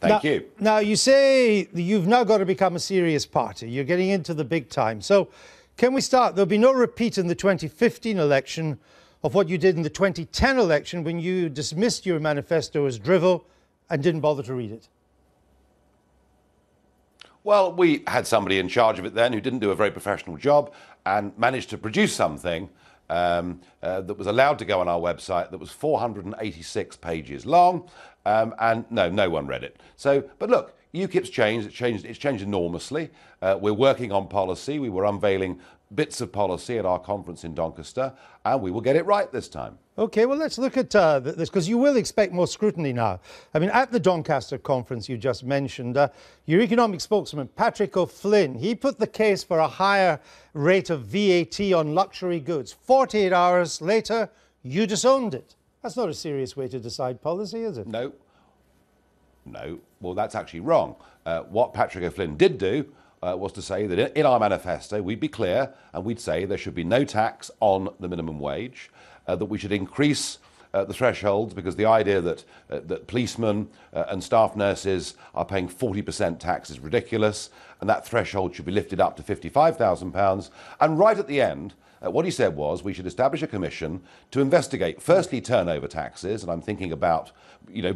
Thank you. Now, you say that you've now got to become a serious party. You're getting into the big time. So can we start? There'll be no repeat in the 2015 election of what you did in the 2010 election when you dismissed your manifesto as drivel and didn't bother to read it. Well, we had somebody in charge of it then who didn't do a very professional job and managed to produce something that was allowed to go on our website that was 486 pages long, and no one read it. So, but look, UKIP's changed. It's changed enormously. We're working on policy. We were unveiling bits of policy at our conference in Doncaster, and we will get it right this time. OK, well, let's look at this, because you will expect more scrutiny now. I mean, at the Doncaster conference you just mentioned, your economic spokesman, Patrick O'Flynn, he put the case for a higher rate of VAT on luxury goods. 48 hours later, you disowned it. That's not a serious way to decide policy, is it? No. Well, that's actually wrong. What Patrick O'Flynn did do was to say that in our manifesto we'd be clear and we'd say there should be no tax on the minimum wage, that we should increase the thresholds, because the idea that policemen and staff nurses are paying 40% tax is ridiculous, and that threshold should be lifted up to £55,000. And right at the end, what he said was we should establish a commission to investigate, firstly, turnover taxes, and I'm thinking about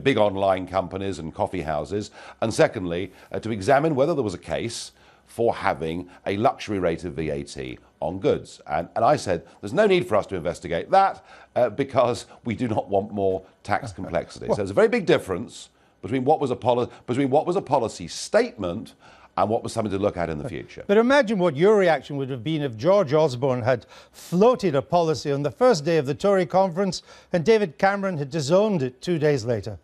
big online companies and coffee houses, and secondly, to examine whether there was a case for having a luxury rate of VAT on goods. And I said there's no need for us to investigate that because we do not want more tax complexity. So there's a very big difference between what was a policy statement and what was something to look at in the future. But imagine what your reaction would have been if George Osborne had floated a policy on the first day of the Tory conference and David Cameron had disowned it 2 days later.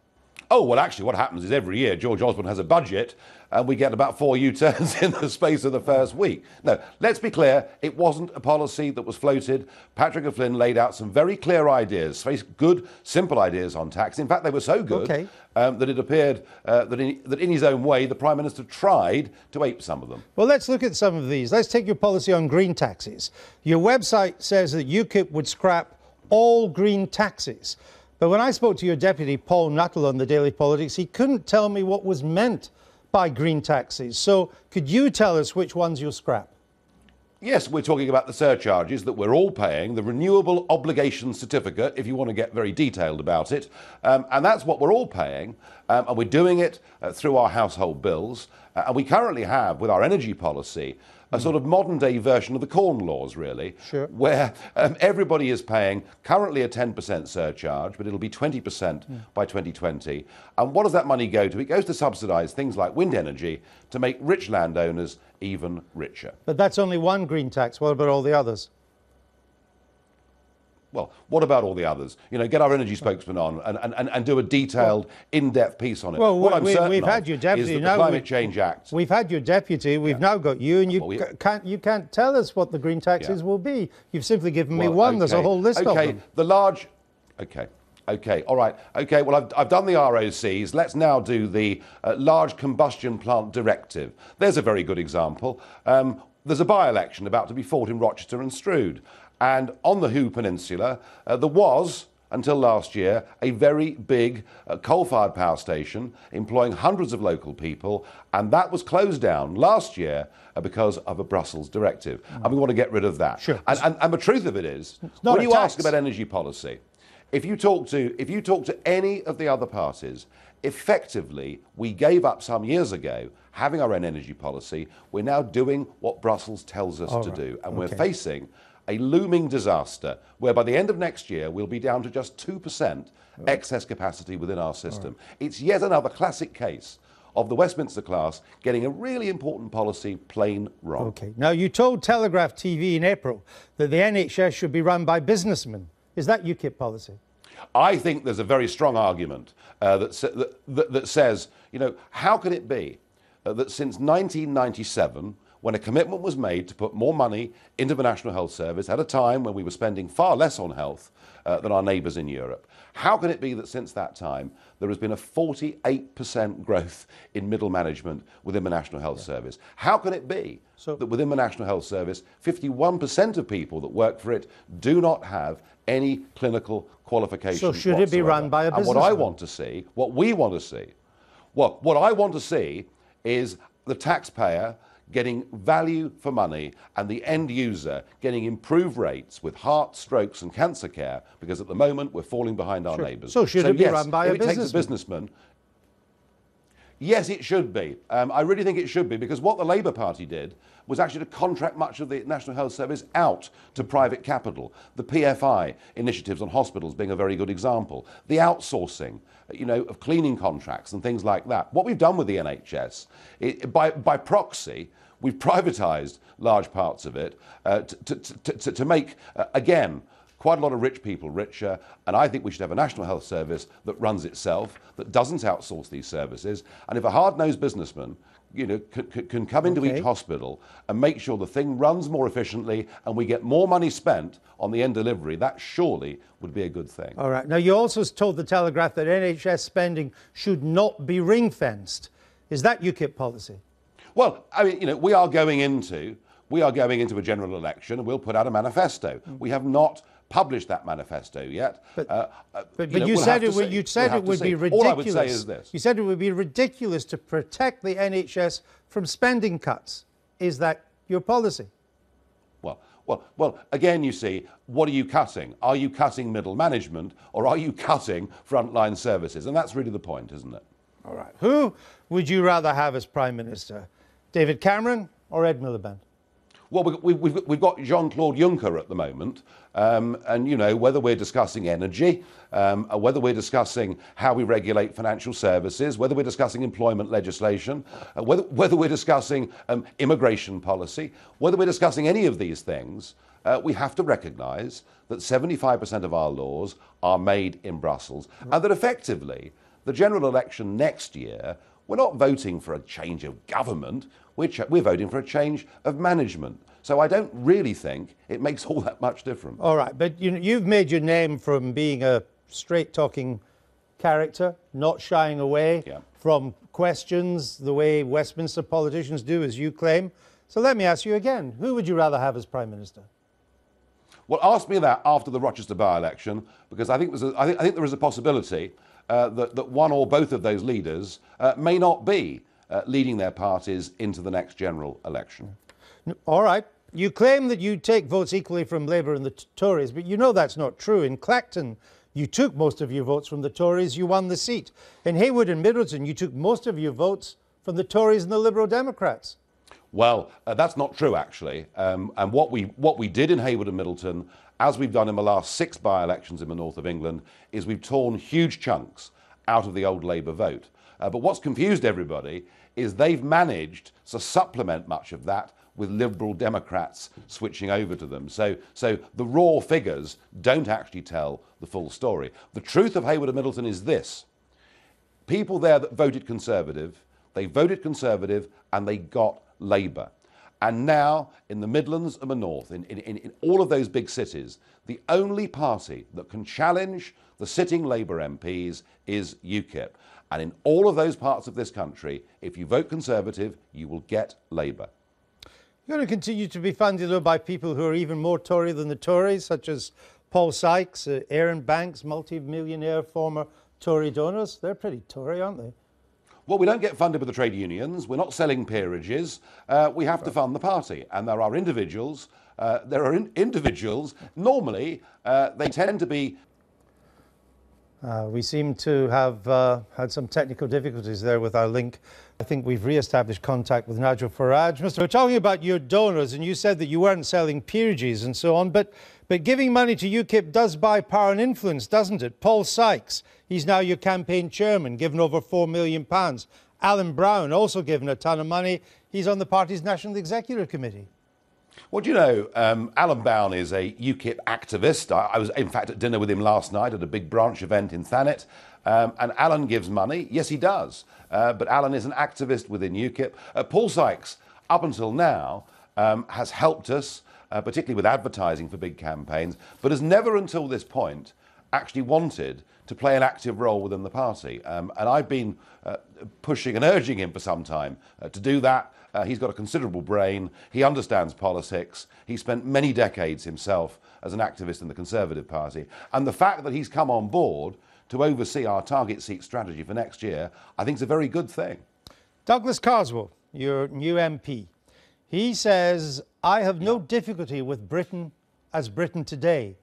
Oh, well, actually, what happens is every year George Osborne has a budget and we get about 4 U-turns in the space of the first week. No, let's be clear, it wasn't a policy that was floated. Patrick O'Flynn laid out some very clear ideas, very good, simple ideas on tax. In fact, they were so good that it appeared that in his own way, the Prime Minister tried to ape some of them. Well, let's look at some of these. Let's take your policy on green taxes. Your website says that UKIP would scrap all green taxes. But when I spoke to your deputy, Paul Nuttall, on the Daily Politics, he couldn't tell me what was meant by green taxes. So could you tell us which ones you'll scrap? Yes, we're talking about the surcharges that we're all paying, the renewable obligation certificate, if you want to get very detailed about it. And that's what we're all paying. And we're doing it through our household bills. And we currently have, with our energy policy, a sort of modern-day version of the Corn Laws, really, where everybody is paying currently a 10% surcharge, but it'll be 20% by 2020. And what does that money go to? It goes to subsidise things like wind energy to make rich landowners even richer. But that's only one green tax. What about all the others? Well, what about all the others? Get our energy spokesman on and do a detailed, in-depth piece on it. Well, what I'm certain we've had your deputy. Is that the Climate Change Act. We've had your deputy. We've now got you, and you can't tell us what the green taxes will be. You've simply given me one. There's a whole list of them. The large. Okay. All right. Okay. Well, I've done the ROCs. Let's now do the Large Combustion Plant Directive. There's a very good example. There's a by-election about to be fought in Rochester and Strood. And on the Hoo Peninsula, there was, until last year, a very big coal-fired power station employing hundreds of local people, and that was closed down last year because of a Brussels directive. And we want to get rid of that. Sure. And the truth of it is, when you ask about energy policy, if you talk to any of the other parties, effectively, we gave up some years ago having our own energy policy. We're now doing what Brussels tells us to do, and we're facing a looming disaster where by the end of next year we'll be down to just 2% excess capacity within our system. It's yet another classic case of the Westminster class getting a really important policy plain wrong. Okay. Now, you told Telegraph TV in April that the NHS should be run by businessmen. Is that UKIP policy? I think there's a very strong argument that says, how can it be that since 1997, when a commitment was made to put more money into the National Health Service at a time when we were spending far less on health than our neighbours in Europe, how can it be that since that time there has been a 48% growth in middle management within the National Health Service? How can it be that within the National Health Service, 51% of people that work for it do not have any clinical qualifications So should it be run by a businessman? And what I want to see, what we want to see, Well, what I want to see is the taxpayer getting value for money and the end user getting improved rates with heart, strokes and cancer care, because at the moment we're falling behind our neighbours. So should it be run by a businessman? If it takes a businessman, yes, it should be. I really think it should be, because what the Labour Party did was actually to contract much of the National Health Service out to private capital. The PFI initiatives on hospitals being a very good example. The outsourcing, of cleaning contracts and things like that. What we've done with the NHS, by proxy, we've privatised large parts of it to make, again, quite a lot of rich people richer, and I think we should have a National Health Service that runs itself, that doesn't outsource these services. And if a hard-nosed businessman can come into each hospital and make sure the thing runs more efficiently and we get more money spent on the end delivery, that surely would be a good thing. All right. Now, you also told the Telegraph that NHS spending should not be ring-fenced. Is that UKIP policy? Well, I mean, we are going into a general election and we'll put out a manifesto. We have not published that manifesto yet. But you said it would be ridiculous. All I would say is this. You said it would be ridiculous to protect the NHS from spending cuts. Is that your policy? Well, again, you see, what are you cutting? Are you cutting middle management or are you cutting frontline services? And that's really the point, isn't it? All right. Who would you rather have as Prime Minister? David Cameron or Ed Miliband? Well, we've got Jean-Claude Juncker at the moment, and whether we're discussing energy, whether we're discussing how we regulate financial services, whether we're discussing employment legislation, whether we're discussing immigration policy, whether we're discussing any of these things, we have to recognise that 75% of our laws are made in Brussels, and that effectively the general election next year, we're not voting for a change of government, we're voting for a change of management. So I don't really think it makes all that much difference. All right, but you've made your name from being a straight-talking character, not shying away from questions the way Westminster politicians do, as you claim. So let me ask you again, who would you rather have as Prime Minister? Well, ask me that after the Rochester by-election, because I think there is a possibility that one or both of those leaders may not be leading their parties into the next general election. All right. You claim that you take votes equally from Labour and the Tories, but you know that's not true. In Clacton, you took most of your votes from the Tories, you won the seat. In Haywood and Middleton, you took most of your votes from the Tories and the Liberal Democrats. Well, that's not true, actually. And what we did in Haywood and Middleton, as we've done in the last 6 by-elections in the north of England, is we've torn huge chunks out of the old Labour vote. But what's confused everybody is they've managed to supplement much of that with Liberal Democrats switching over to them. So the raw figures don't actually tell the full story. The truth of Haywood and Middleton is this. People there that voted Conservative, they voted Conservative and they got Labour. And now, in the Midlands and the North, in all of those big cities, the only party that can challenge the sitting Labour MPs is UKIP. And in all of those parts of this country, if you vote Conservative, you will get Labour. You're going to continue to be funded by people who are even more Tory than the Tories, such as Paul Sykes, Aaron Banks, multi-millionaire former Tory donors. They're pretty Tory, aren't they? Well, we don't get funded with the trade unions. We're not selling peerages. We have to fund the party. And there are individuals, normally, they tend to be... We seem to have had some technical difficulties there with our link. I think we've re-established contact with Nigel Farrage. We're talking about your donors, and you said that you weren't selling peerages and so on, but giving money to UKIP does buy power and influence, doesn't it? Paul Sykes, he's now your campaign chairman, given over £4 million. Alan Brown, also given a ton of money. He's on the party's National Executive Committee. Well, do you know, Alan Brown is a UKIP activist. I was, in fact, at dinner with him last night at a big branch event in Thanet. And Alan gives money. Yes, he does. But Alan is an activist within UKIP. Paul Sykes, up until now, has helped us, particularly with advertising for big campaigns, but has never until this point actually wanted to play an active role within the party. And I've been pushing and urging him for some time to do that. He's got a considerable brain. He understands politics. He spent many decades himself as an activist in the Conservative Party. And the fact that he's come on board to oversee our target seat strategy for next year, I think is a very good thing. Douglas Carswell, your new MP, he says, I have no difficulty with Britain as Britain today.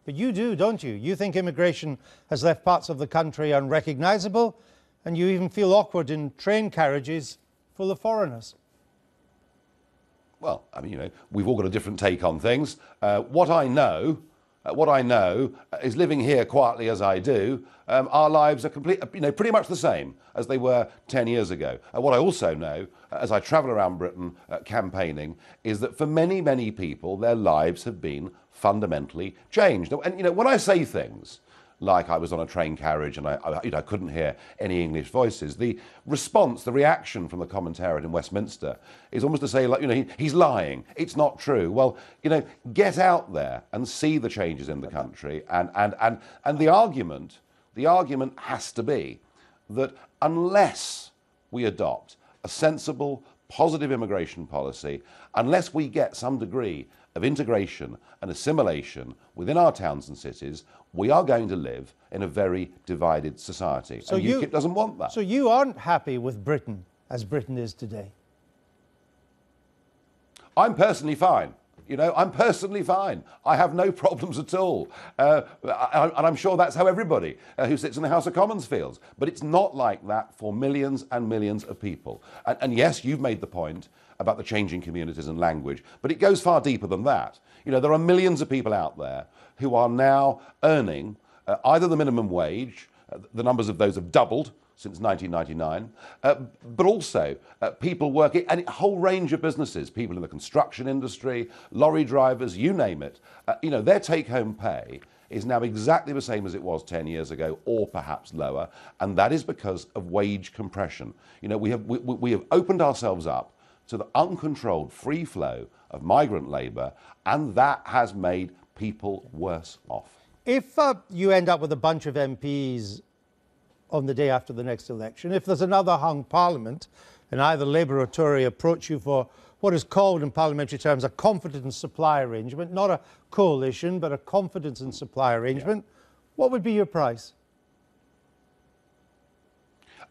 But you do, don't you? You think immigration has left parts of the country unrecognisable, and you even feel awkward in train carriages full of foreigners. Well, I mean, we've all got a different take on things. What I know is living here quietly as I do, our lives are pretty much the same as they were 10 years ago. What I also know, as I travel around Britain campaigning, is that for many, many people, their lives have been fundamentally changed. And, when I say things like I was on a train carriage and I couldn't hear any English voices, the response, the reaction from the commentariat in Westminster is almost to say, like, he's lying, it's not true. Well, get out there and see the changes in the country, and the argument has to be that unless we adopt a sensible, positive immigration policy, unless we get some degree of integration and assimilation within our towns and cities, we are going to live in a very divided society. So and UKIP doesn't want that. So you aren't happy with Britain as Britain is today? I'm personally fine. I'm personally fine. I have no problems at all. And I'm sure that's how everybody who sits in the House of Commons feels. But it's not like that for millions and millions of people. And yes, you've made the point about the changing communities and language, but it goes far deeper than that. There are millions of people out there who are now earning either the minimum wage, the numbers of those have doubled since 1999, but also people working in a whole range of businesses, people in the construction industry, lorry drivers, you name it. Their take-home pay is now exactly the same as it was 10 years ago, or perhaps lower, and that is because of wage compression. We have opened ourselves up to the uncontrolled free flow of migrant labour, and that has made people worse off. If you end up with a bunch of MPs on the day after the next election, if there's another hung parliament and either Labour or Tory approach you for what is called in parliamentary terms a confidence and supply arrangement, not a coalition, but a confidence and supply arrangement, what would be your price?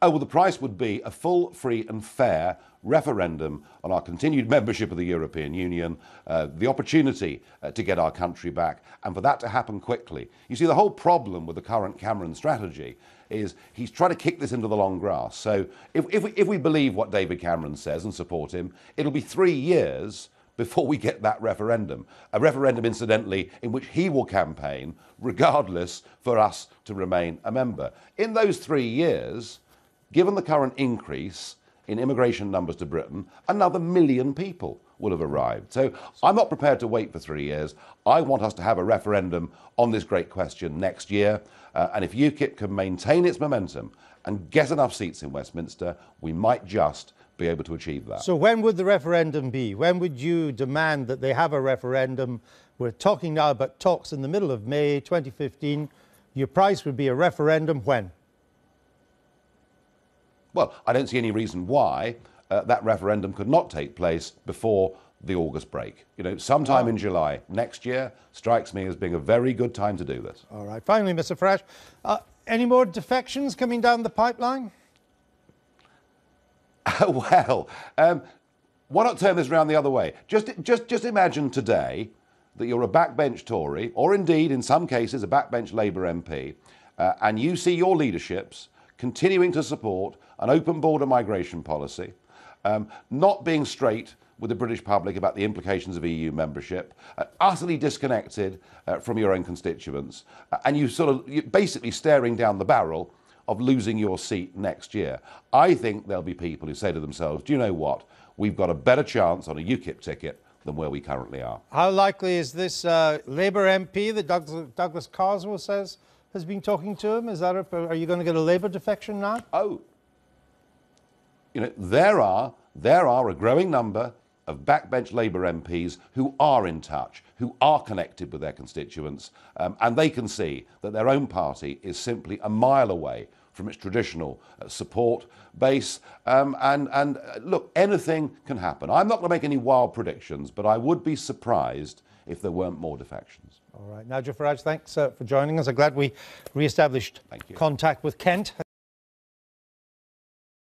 Oh, well, the price would be a full, free and fair referendum on our continued membership of the European Union, the opportunity to get our country back, and for that to happen quickly. You see, the whole problem with the current Cameron strategy is he's trying to kick this into the long grass. So if we believe what David Cameron says and support him, it'll be 3 years before we get that referendum. A referendum, incidentally, in which he will campaign, regardless, for us to remain a member. In those 3 years, given the current increase in immigration numbers to Britain, another 1 million people will have arrived. So I'm not prepared to wait for 3 years. I want us to have a referendum on this great question next year. And if UKIP can maintain its momentum and get enough seats in Westminster, we might just be able to achieve that. So when would the referendum be? When would you demand that they have a referendum? We're talking now about talks in the middle of May 2015. Your price would be a referendum when? Well, I don't see any reason why that referendum could not take place before the August break. Sometime in July next year strikes me as being a very good time to do this. All right. Finally, Mr. Farrage, any more defections coming down the pipeline? Well, why not turn this around the other way? Just imagine today that you're a backbench Tory, or indeed, in some cases, a backbench Labour MP, and you see your leaderships continuing to support an open border migration policy, not being straight with the British public about the implications of EU membership, utterly disconnected from your own constituents, and you're basically staring down the barrel of losing your seat next year. I think there'll be people who say to themselves, do you know what? We've got a better chance on a UKIP ticket than where we currently are. How likely is this Labour MP that Douglas Carswell says has been talking to him? Are you going to get a Labour defection now? Oh, there are a growing number of backbench Labour MPs who are in touch, who are connected with their constituents, and they can see that their own party is simply a mile away from its traditional support base. And look, anything can happen. I'm not going to make any wild predictions, but I would be surprised if there weren't more defections. All right. Nigel Farrage, thanks for joining us. I'm glad we re-established Thank you. contact with Kent.